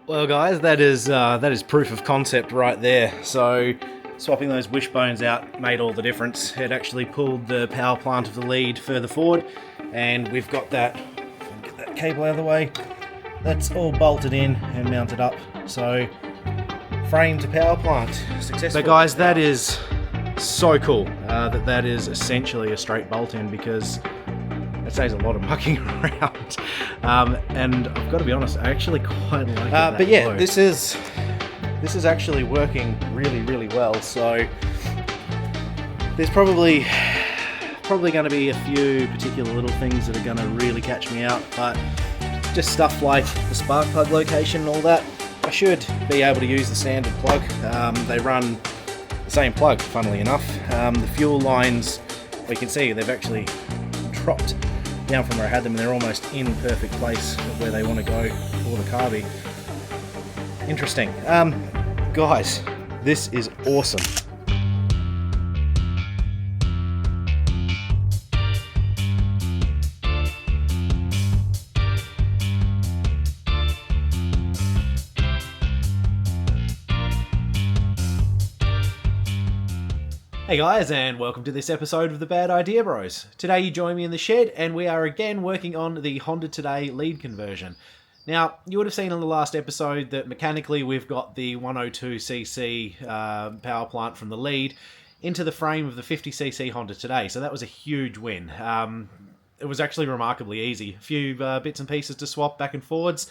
Well, guys, that is proof of concept right there. So, swapping those wishbones out made all the difference. It actually pulled the power plant of the lead further forward, and we've got that. Get that cable out of the way. That's all bolted in and mounted up. So, frame to power plant, successful. So, guys, that is so cool. That is essentially a straight bolt in, because it saves a lot of mucking around. And I've got to be honest, I actually quite like it. But yeah, this is actually working really, really well. So there's probably going to be a few particular little things that are going to really catch me out, but just stuff like the spark plug location and all that, I should be able to use the standard plug. They run the same plug, funnily enough. The fuel lines, we can see they've actually dropped down from where I had them, and they're almost in perfect place of where they want to go for the carby. Interesting. Guys, this is awesome. Hey guys, and welcome to this episode of the Bad Idea Bros. Today you join me in the shed, and we are again working on the Honda Today lead conversion. Now, you would have seen in the last episode that mechanically we've got the 102cc power plant from the lead into the frame of the 50cc Honda Today, so that was a huge win. It was actually remarkably easy. A few bits and pieces to swap back and forwards,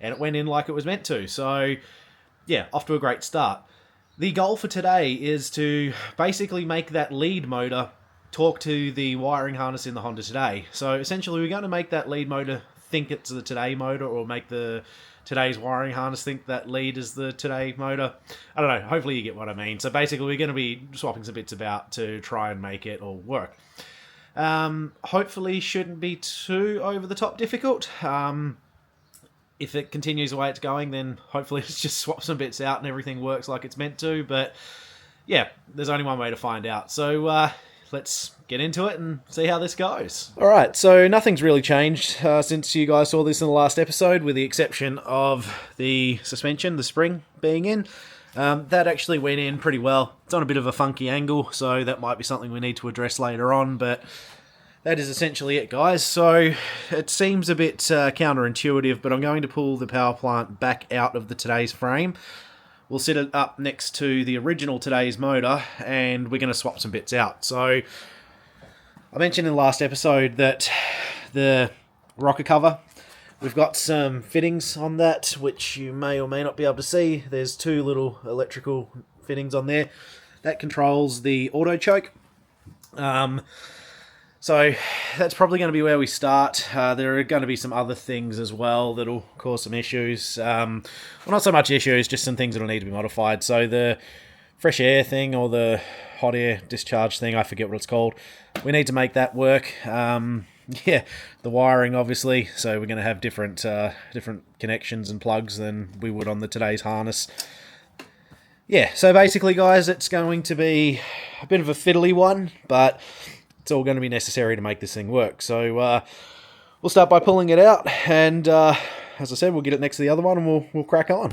and it went in like it was meant to. So, yeah, off to a great start. The goal for today is to basically make that lead motor talk to the wiring harness in the Honda Today. So essentially we're going to make that lead motor think it's the Today motor, or make the Today's wiring harness think that lead is the Today motor. I don't know, hopefully you get what I mean. So basically we're going to be swapping some bits about to try and make it all work. Hopefully shouldn't be too over the top difficult. If it continues the way it's going, then hopefully it's just swap some bits out and everything works like it's meant to. But yeah, there's only one way to find out. So let's get into it and see how this goes. Alright, so nothing's really changed since you guys saw this in the last episode, with the exception of the suspension, the spring being in. That actually went in pretty well. It's on a bit of a funky angle, so that might be something we need to address later on, but that is essentially it, guys. So it seems a bit counterintuitive, but I'm going to pull the power plant back out of the Today's frame. We'll set it up next to the original Today's motor, and we're going to swap some bits out. So I mentioned in the last episode that the rocker cover, we've got some fittings on that, which you may or may not be able to see. There's two little electrical fittings on there. That controls the auto choke. So that's probably going to be where we start. There are going to be some other things as well that'll cause some issues. Well, not so much issues, just some things that'll need to be modified. So the fresh air thing, or the hot air discharge thing, I forget what it's called. We need to make that work. Yeah, the wiring, obviously. So we're going to have different connections and plugs than we would on the Today's harness. Yeah, so basically, guys, it's going to be a bit of a fiddly one, but it's all going to be necessary to make this thing work. So we'll start by pulling it out, and as I said, we'll get it next to the other one, and we'll crack on.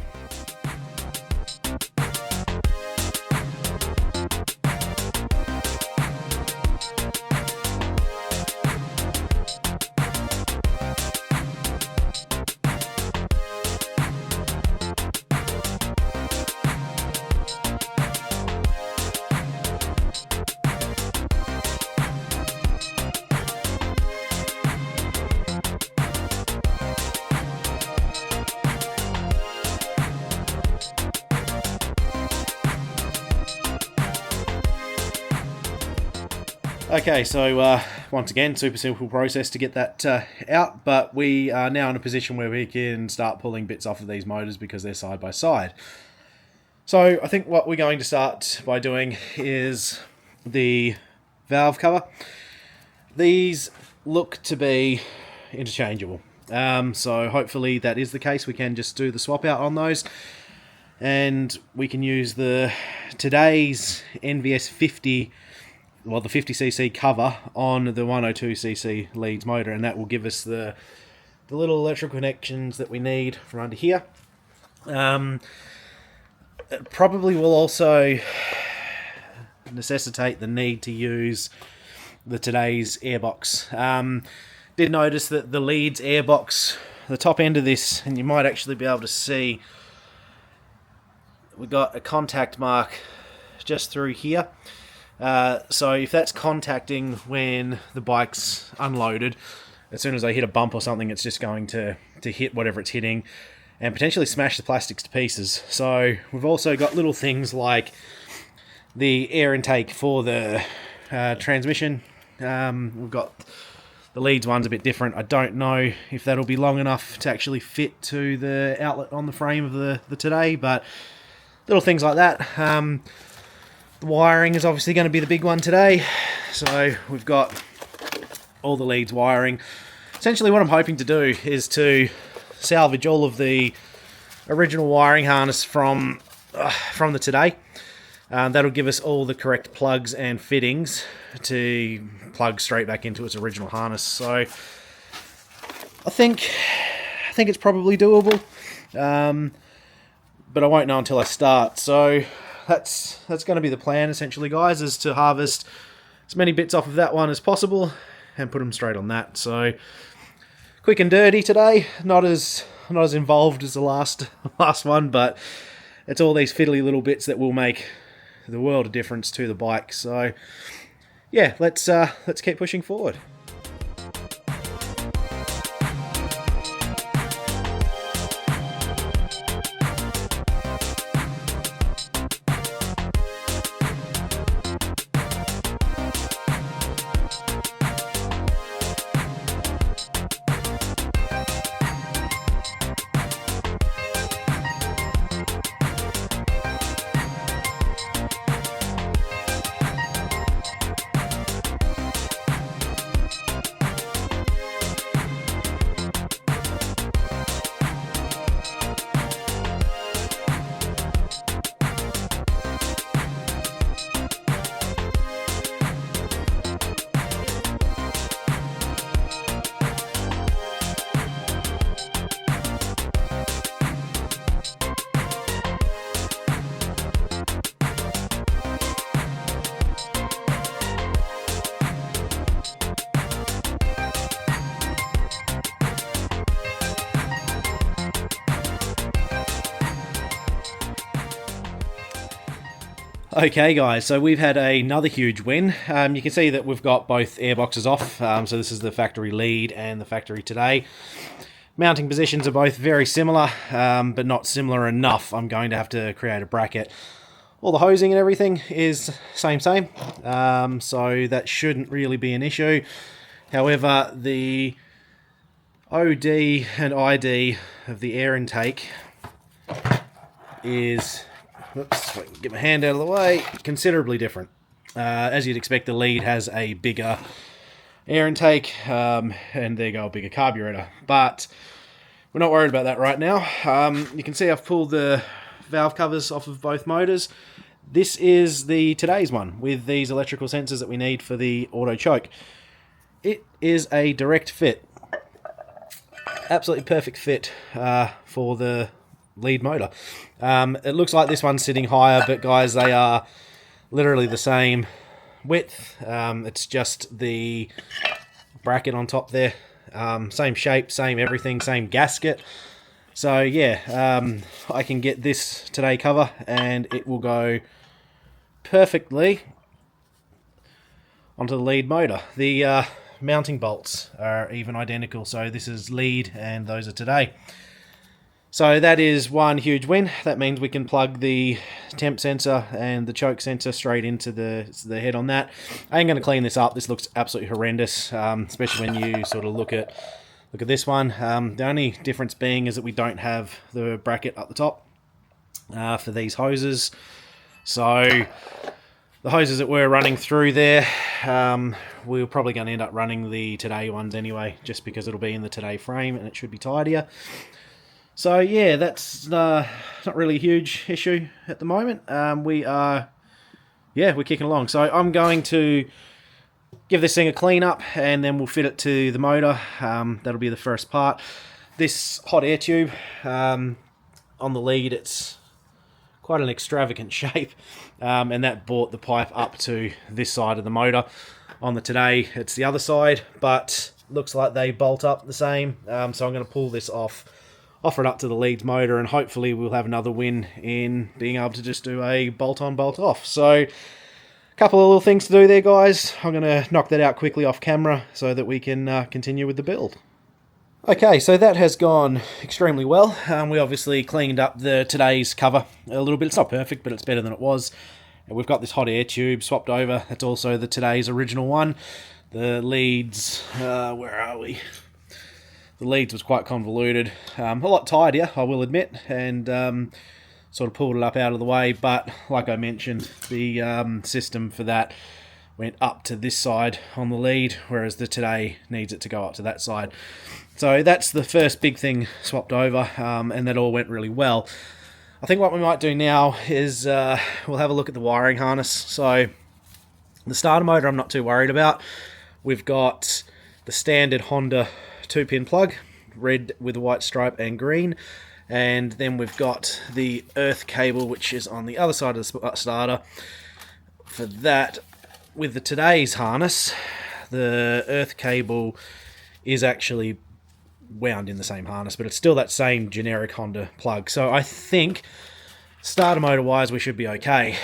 Okay, so once again, super simple process to get that out, but we are now in a position where we can start pulling bits off of these motors because they're side by side. So I think what we're going to start by doing is the valve cover. These look to be interchangeable, so hopefully that is the case. We can just do the swap out on those, and we can use the Today's NVS 50, well, the 50cc cover on the 102cc Leeds motor, and that will give us the little electrical connections that we need from under here. It probably will also necessitate the need to use the today's airbox. Did notice that the Leeds airbox, the top end of this, and you might actually be able to see, we got a contact mark just through here. So if that's contacting when the bike's unloaded, as soon as I hit a bump or something, it's just going to hit whatever it's hitting and potentially smash the plastics to pieces. So we've also got little things like the air intake for the transmission. We've got the Leeds one's a bit different. I don't know if that'll be long enough to actually fit to the outlet on the frame of the Today, but little things like that. The wiring is obviously going to be the big one today. So we've got all the Leeds wiring. Essentially what I'm hoping to do is to salvage all of the original wiring harness from the Today. That'll give us all the correct plugs and fittings to plug straight back into its original harness. So I think it's probably doable, but I won't know until I start. So that's going to be the plan, essentially, guys, is to harvest as many bits off of that one as possible and put them straight on that. So quick and dirty today, not as involved as the last one, but it's all these fiddly little bits that will make the world of difference to the bike. So yeah, let's keep pushing forward. Okay guys, so we've had another huge win. You can see that we've got both airboxes off, so this is the factory Lead and the factory Today. Mounting positions are both very similar, but not similar enough. I'm going to have to create a bracket. All the hosing and everything is same, so that shouldn't really be an issue. However, the OD and ID of the air intake is, oops, if I can get my hand out of the way, considerably different. As you'd expect, the Lead has a bigger air intake, and there you go, a bigger carburetor. But we're not worried about that right now. You can see I've pulled the valve covers off of both motors. This is the Today's one with these electrical sensors that we need for the auto choke. It is a direct fit. Absolutely perfect fit for the Lead motor. It looks like this one's sitting higher, but guys, they are literally the same width. It's just the bracket on top there. Same shape, same everything, same gasket. So yeah, I can get this Today cover and it will go perfectly onto the Lead motor. The mounting bolts are even identical, so this is Lead and those are Today. So that is one huge win. That means we can plug the temp sensor and the choke sensor straight into the head on that. I ain't going to clean this up. This looks absolutely horrendous, especially when you sort of look at this one. The only difference being is that we don't have the bracket up the top for these hoses. So the hoses that we're running through there, we're probably going to end up running the Today ones anyway, just because it'll be in the Today frame and it should be tidier. So yeah, that's not really a huge issue at the moment. We're kicking along. So I'm going to give this thing a clean up and then we'll fit it to the motor. That'll be the first part. This hot air tube, on the lead, it's quite an extravagant shape, and that brought the pipe up to this side of the motor. On the Today, it's the other side, but looks like they bolt up the same, so I'm going to pull this off, offer it up to the Leeds motor, and hopefully we'll have another win in being able to just do a bolt-on, bolt-off. So, a couple of little things to do there, guys. I'm going to knock that out quickly off camera so that we can continue with the build. Okay, so that has gone extremely well. We obviously cleaned up the Today's cover a little bit. It's not perfect, but it's better than it was. And we've got this hot air tube swapped over. That's also the Today's original one. The Leeds, where are we? The Leeds was quite convoluted. A lot tidier, I will admit, and sort of pulled it up out of the way. But like I mentioned, the system for that went up to this side on the lead, whereas the Today needs it to go up to that side. So that's the first big thing swapped over, and that all went really well. I think what we might do now is we'll have a look at the wiring harness. So the starter motor I'm not too worried about. We've got the standard Honda 2-pin plug, red with a white stripe and green. And then we've got the earth cable, which is on the other side of the starter. For that, with the Today's harness, the earth cable is actually wound in the same harness, but it's still that same generic Honda plug. So I think starter motor wise we should be okay.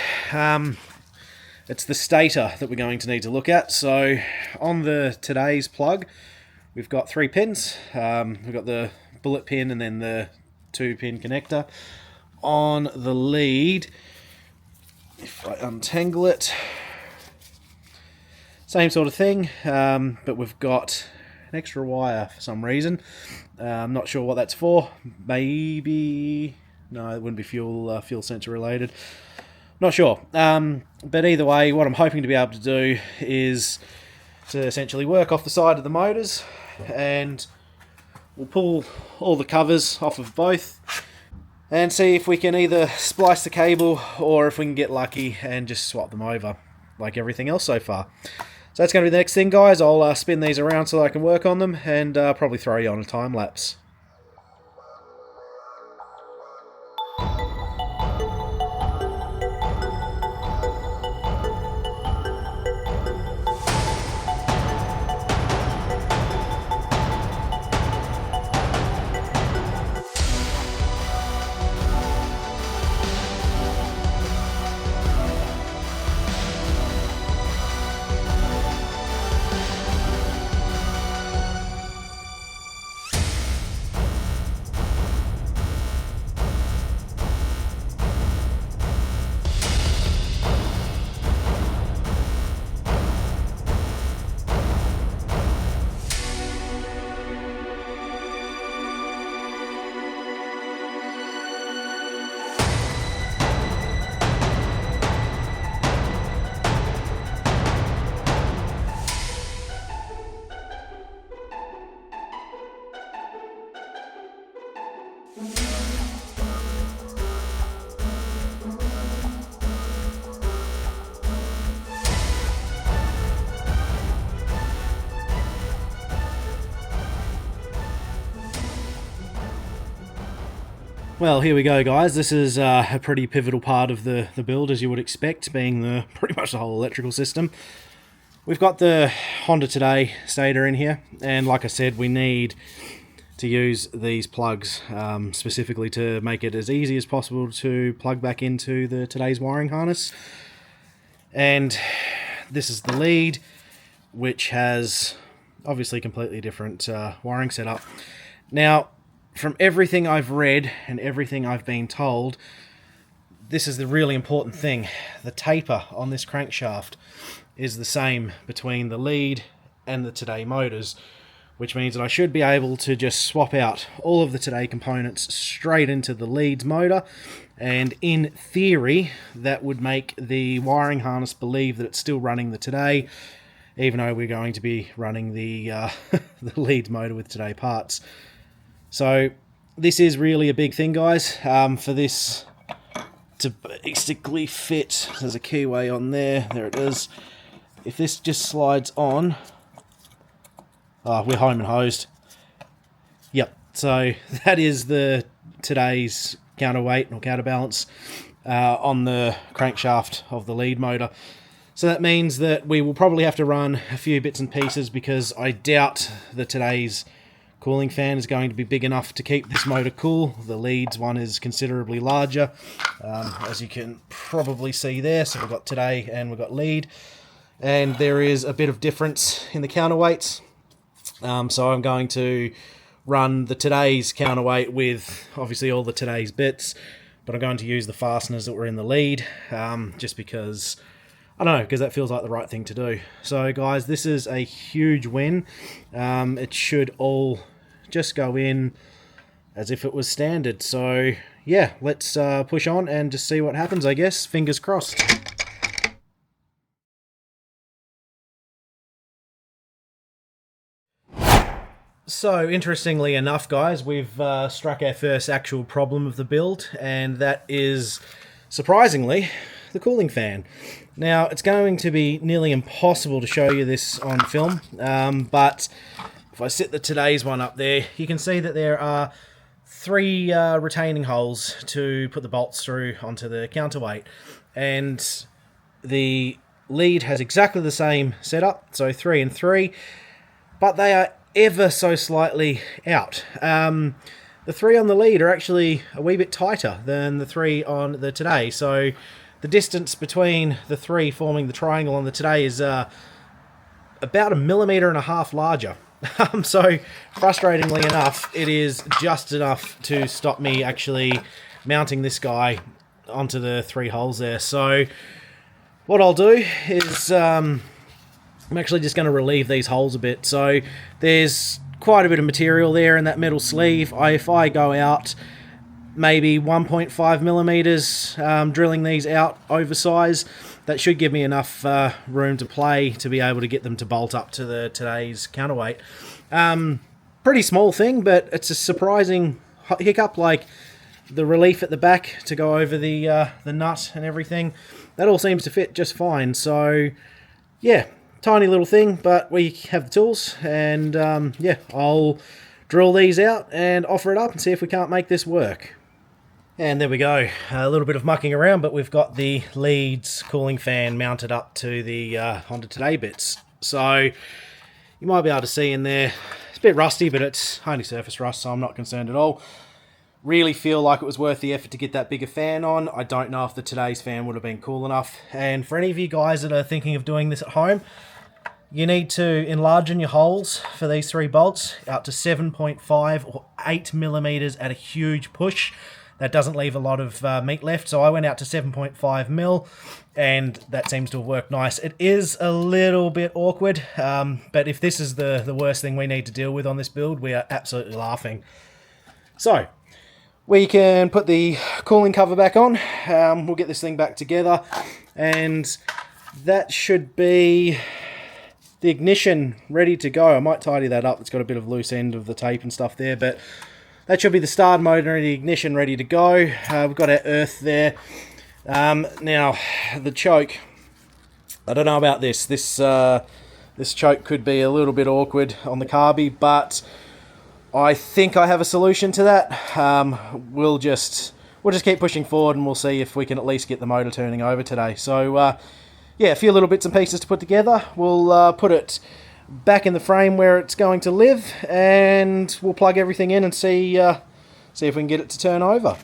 It's the stator that we're going to need to look at. So on the Today's plug, we've got 3 pins. We've got the bullet pin and then the 2-pin connector. On the lead, if I untangle it, same sort of thing, but we've got an extra wire for some reason. I'm not sure what that's for. Maybe... no, it wouldn't be fuel sensor related. Not sure. But either way, what I'm hoping to be able to do is to essentially work off the side of the motors, and we'll pull all the covers off of both and see if we can either splice the cable or if we can get lucky and just swap them over like everything else so far. So that's going to be the next thing, guys. I'll spin these around so that I can work on them, and probably throw you on a time lapse. Well, here we go, guys. This is a pretty pivotal part of the build, as you would expect, being pretty much the whole electrical system. We've got the Honda Today stator in here, and like I said, we need to use these plugs specifically to make it as easy as possible to plug back into the Today's wiring harness. And this is the lead, which has obviously completely different wiring setup. Now, from everything I've read and everything I've been told, this is the really important thing. The taper on this crankshaft is the same between the lead and the Today motors, which means that I should be able to just swap out all of the Today components straight into the Leeds motor, and in theory that would make the wiring harness believe that it's still running the Today, even though we're going to be running the the Leeds motor with Today parts. So this is really a big thing, guys. For this to basically fit, there's a keyway on there. There it is. If this just slides on, we're home and hosed. Yep. So that is the Today's counterweight or counterbalance on the crankshaft of the lead motor. So that means that we will probably have to run a few bits and pieces, because I doubt that today's cooling fan is going to be big enough to keep this motor cool. The Leeds one is considerably larger, as you can probably see there. So we've got today and we've got lead, and there is a bit of difference in the counterweights. So I'm going to run the today's counterweight with obviously all the today's bits, but I'm going to use the fasteners that were in the lead, just because, I don't know, because that feels like the right thing to do. So guys, this is a huge win. It should all just go in as if it was standard. So yeah, let's push on and just see what happens, I guess. Fingers crossed. So, interestingly enough, guys, we've struck our first actual problem of the build, and that is, surprisingly, the cooling fan. Now, it's going to be nearly impossible to show you this on film, but if I sit the today's one up there, you can see that there are 3 retaining holes to put the bolts through onto the counterweight, and the lead has exactly the same setup, so 3 and 3, but they are ever so slightly out. The 3 on the lead are actually a wee bit tighter than the 3 on the today, so the distance between the 3 forming the triangle on the today is about 1.5 millimeters larger. So, frustratingly enough, it is just enough to stop me actually mounting this guy onto the 3 holes there. So, what I'll do is I'm actually just going to relieve these holes a bit. So there's quite a bit of material there in that metal sleeve. If I go out maybe 1.5 millimeters, drilling these out oversize, that should give me enough room to play to be able to get them to bolt up to the today's counterweight. Pretty small thing, but it's a surprising hiccup, like the relief at the back to go over the nut and everything. That all seems to fit just fine. So yeah, tiny little thing, but we have the tools, and yeah, I'll drill these out and offer it up and see if we can't make this work. And there we go, a little bit of mucking around, but we've got the Leeds cooling fan mounted up to the Honda Today bits. So you might be able to see in there, it's a bit rusty, but it's only surface rust, so I'm not concerned at all. Really feel like it was worth the effort to get that bigger fan on. I don't know if the today's fan would have been cool enough. And for any of you guys that are thinking of doing this at home, you need to enlarge your holes for these 3 bolts out to 7.5 or 8 millimeters at a huge push. That doesn't leave a lot of meat left, so I went out to 7.5 mil, and that seems to have worked nice. It is a little bit awkward, but if this is the worst thing we need to deal with on this build, we are absolutely laughing. So we can put the cooling cover back on. We'll get this thing back together, and that should be the ignition ready to go. I might tidy that up. It's got a bit of loose end of the tape and stuff there, but that should be the start motor and the ignition ready to go. We've got our earth there. Now, the choke, I don't know about this. This choke could be a little bit awkward on the carby, but I think I have a solution to that. We'll just keep pushing forward, and we'll see if we can at least get the motor turning over today. So yeah, a few little bits and pieces to put together. We'll put it back in the frame where it's going to live, and we'll plug everything in and see if we can get it to turn over.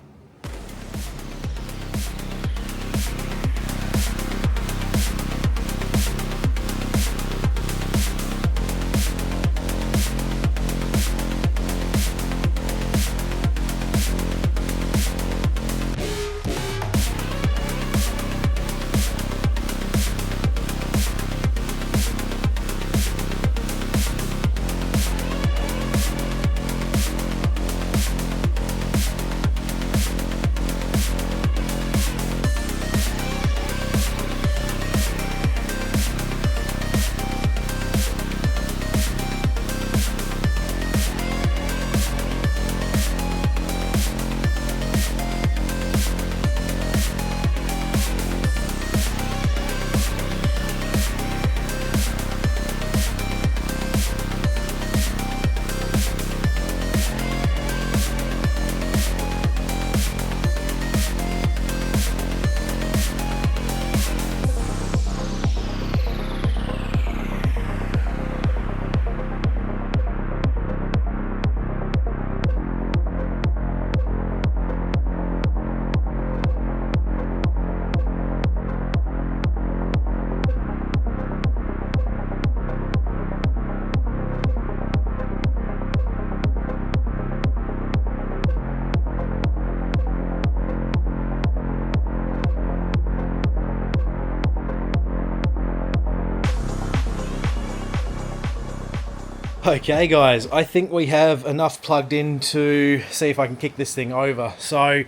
Okay guys, I think we have enough plugged in to see if I can kick this thing over. So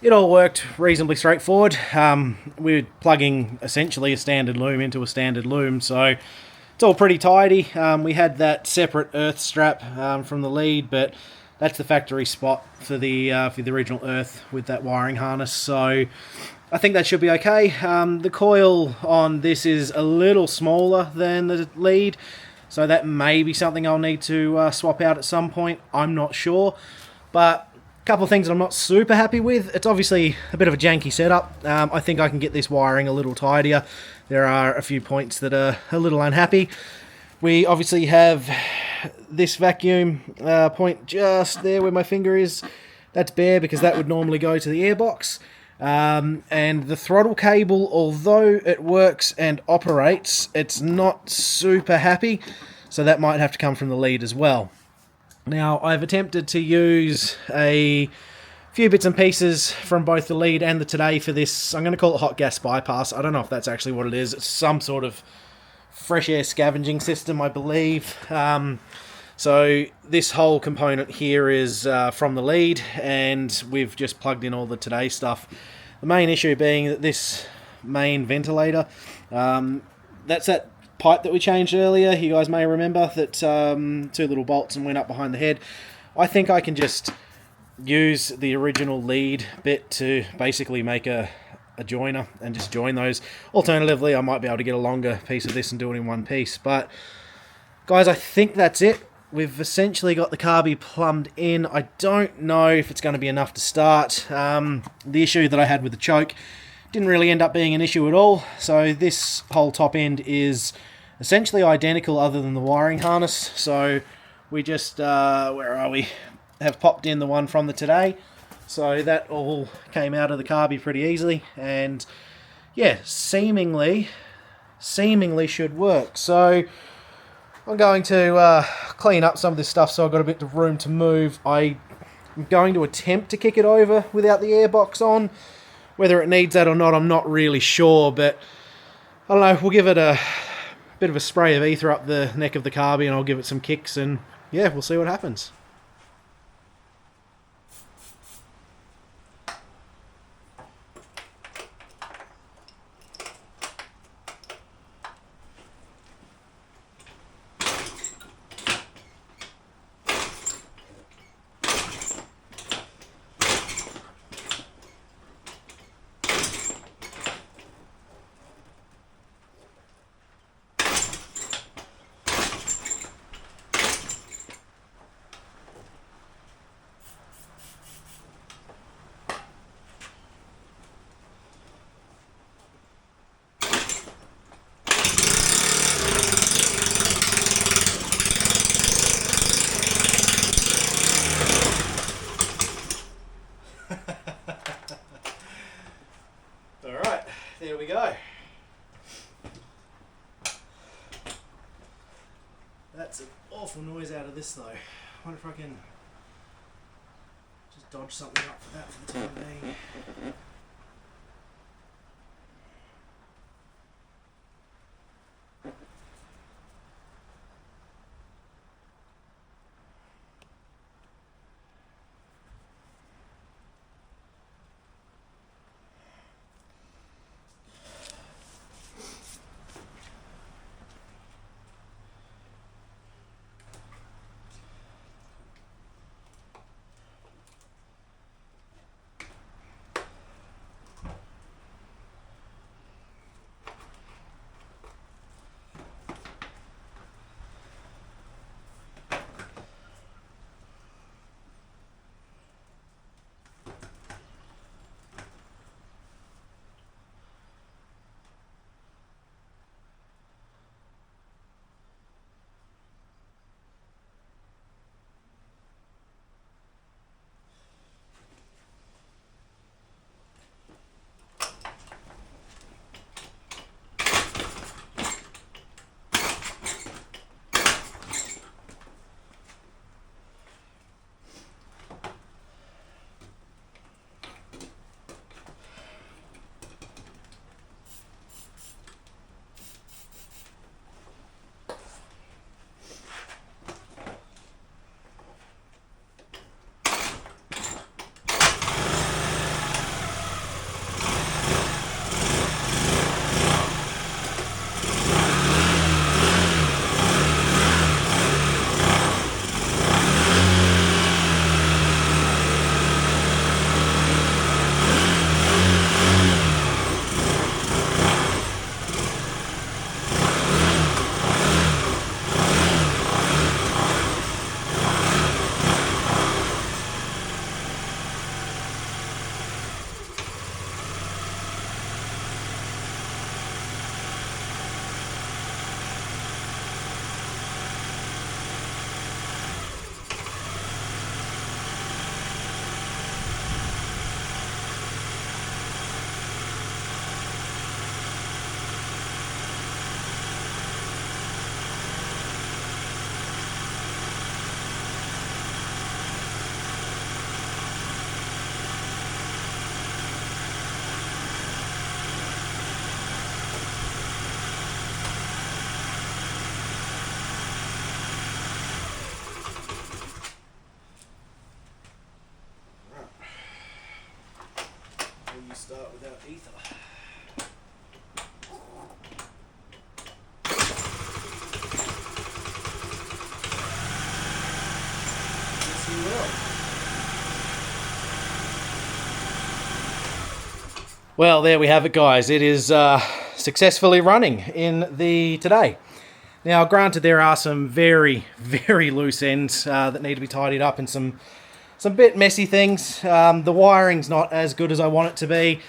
it all worked reasonably straightforward. We're plugging essentially a standard loom into a standard loom, so it's all pretty tidy. We had that separate earth strap from the lead, but that's the factory spot for the original earth with that wiring harness, so I think that should be okay. The coil on this is a little smaller than the lead, so that may be something I'll need to swap out at some point. I'm not sure, but a couple of things that I'm not super happy with. It's obviously a bit of a janky setup. I think I can get this wiring a little tidier. There are a few points that are a little unhappy. We obviously have this vacuum point just there where my finger is. That's bare because that would normally go to the airbox. And the throttle cable, although it works and operates, it's not super happy, so that might have to come from the lead as well. Now, I've attempted to use a few bits and pieces from both the lead and the Today for this. I'm going to call it hot gas bypass. I don't know if that's actually what it is. It's some sort of fresh air scavenging system, I believe. So this whole component here is from the lead, and we've just plugged in all the Today stuff. The main issue being that this main ventilator, that's that pipe that we changed earlier. You guys may remember that two little bolts and went up behind the head. I think I can just use the original lead bit to basically make a joiner and just join those. Alternatively, I might be able to get a longer piece of this and do it in one piece. But guys, I think that's it. We've essentially got the carby plumbed in. I don't know if it's going to be enough to start. The issue that I had with the choke didn't really end up being an issue at all. So this whole top end is essentially identical other than the wiring harness. So we just, where are we? Have popped in the one from the Today. So that all came out of the carby pretty easily. And yeah, seemingly should work. So I'm going to clean up some of this stuff so I've got a bit of room to move. I'm going to attempt to kick it over without the airbox on. Whether it needs that or not, I'm not really sure, but I don't know, we'll give it a bit of a spray of ether up the neck of the carby and I'll give it some kicks and yeah, we'll see what happens. Alright, there we go. That's an awful noise out of this though. I wonder if I can just dodge something up for that for the time being. you start without ether. Yes, you will. Well, there we have it, guys. It is successfully running in the Today. Now, granted, there are some very, very loose ends that need to be tidied up and some bit messy things. The wiring's not as good as I want it to be.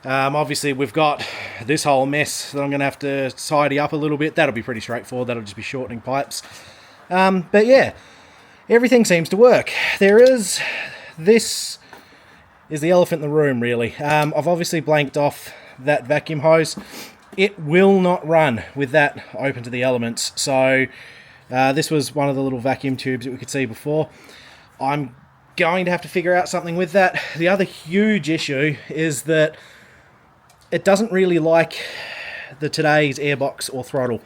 Obviously, we've got this whole mess that I'm going to have to tidy up a little bit. That'll be pretty straightforward. That'll just be shortening pipes. But yeah, everything seems to work. This is the elephant in the room, really. I've obviously blanked off that vacuum hose. It will not run with that open to the elements. So this was one of the little vacuum tubes that we could see before. I'm going to have to figure out something with that. The other huge issue is that it doesn't really like the Today's airbox or throttle.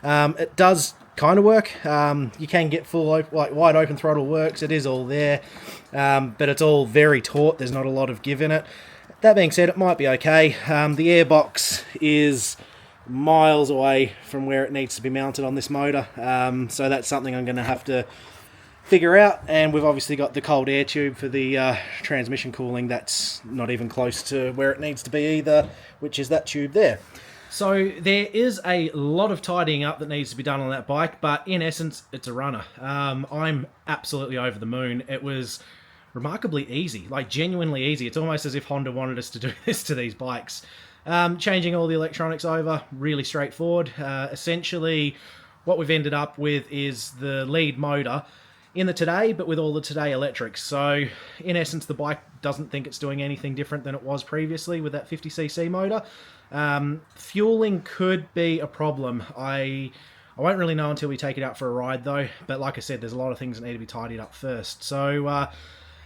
It does kind of work. You can get full, wide open throttle works. It is all there, but it's all very taut. There's not a lot of give in it. That being said, it might be okay. The airbox is miles away from where it needs to be mounted on this motor, so that's something I'm going to have to figure out. And we've obviously got the cold air tube for the transmission cooling. That's not even close to where it needs to be either, which is that tube there. So there is a lot of tidying up that needs to be done on that bike, but in essence, it's a runner. I'm absolutely over the moon. It was remarkably easy, like genuinely easy. It's almost as if Honda wanted us to do this to these bikes. Changing all the electronics over, really straightforward. Essentially, what we've ended up with is the lead motor in the Today, but with all the Today electrics. So in essence, the bike doesn't think it's doing anything different than it was previously with that 50cc motor. Fueling could be a problem. I won't really know until we take it out for a ride though, but like I said, there's a lot of things that need to be tidied up first. So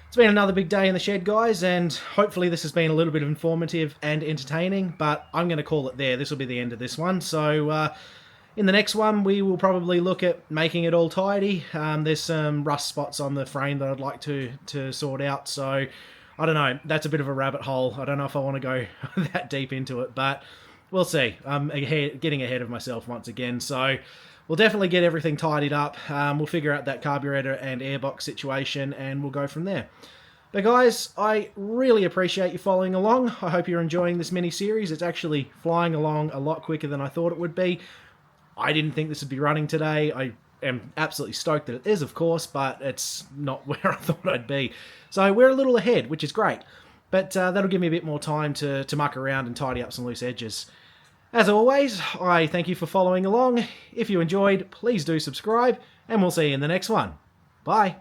it's been another big day in the shed, guys, and hopefully this has been a little bit informative and entertaining, but I'm going to call it there. This will be the end of this one. So in the next one, we will probably look at making it all tidy. There's some rust spots on the frame that I'd like to sort out, so I don't know. That's a bit of a rabbit hole. I don't know if I want to go that deep into it, but we'll see. I'm getting ahead of myself once again, so we'll definitely get everything tidied up. We'll figure out that carburetor and airbox situation, and we'll go from there. But guys, I really appreciate you following along. I hope you're enjoying this mini-series. It's actually flying along a lot quicker than I thought it would be. I didn't think this would be running today. I am absolutely stoked that it is, of course, but it's not where I thought I'd be. So we're a little ahead, which is great. But that'll give me a bit more time to muck around and tidy up some loose edges. As always, I thank you for following along. If you enjoyed, please do subscribe, and we'll see you in the next one. Bye.